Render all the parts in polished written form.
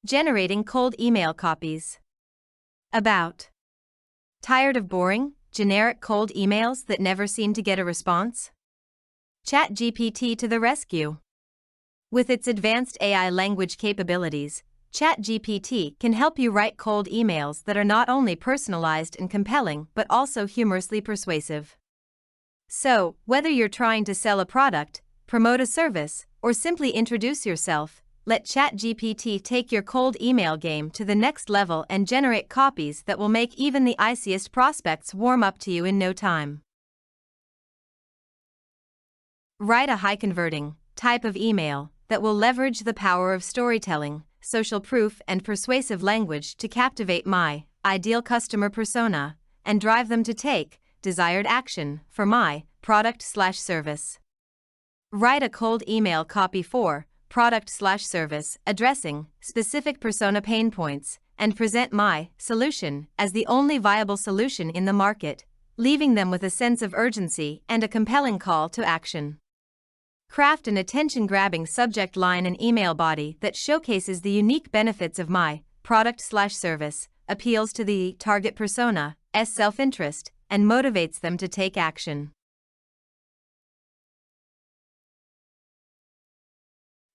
Generating cold email copies. About. Tired of boring, generic cold emails that never seem to get a response? Chat GPT to the rescue. With its advanced AI language capabilities, Chat GPT can help you write cold emails that are not only personalized and compelling but also humorously persuasive. So, whether you're trying to sell a product, promote a service, or simply introduce yourself, let ChatGPT take your cold email game to the next level and generate copies that will make even the iciest prospects warm up to you in no time. Write a high-converting type of email that will leverage the power of storytelling, social proof, and persuasive language to captivate my ideal customer persona and drive them to take desired action for my product/service. Write a cold email copy for product/service addressing specific persona pain points and present my solution as the only viable solution in the market, leaving them with a sense of urgency and a compelling call to action. Craft an attention-grabbing subject line and email body that showcases the unique benefits of my product/service, appeals to the target persona's self-interest, and motivates them to take action.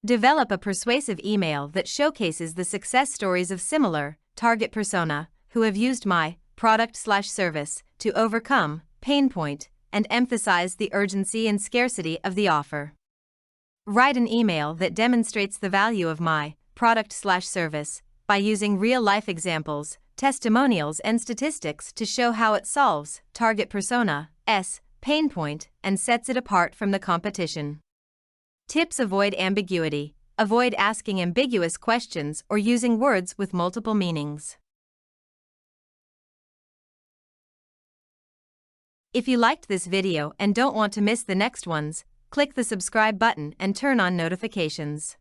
Develop a persuasive email that showcases the success stories of similar target persona who have used my product/service to overcome pain point and emphasize the urgency and scarcity of the offer. Write an email that demonstrates the value of my product/service by using real-life examples, testimonials, and statistics to show how it solves target persona's pain point and sets it apart from the competition. Tips: avoid ambiguity. Avoid asking ambiguous questions or using words with multiple meanings. If you liked this video and don't want to miss the next ones, click the subscribe button and turn on notifications.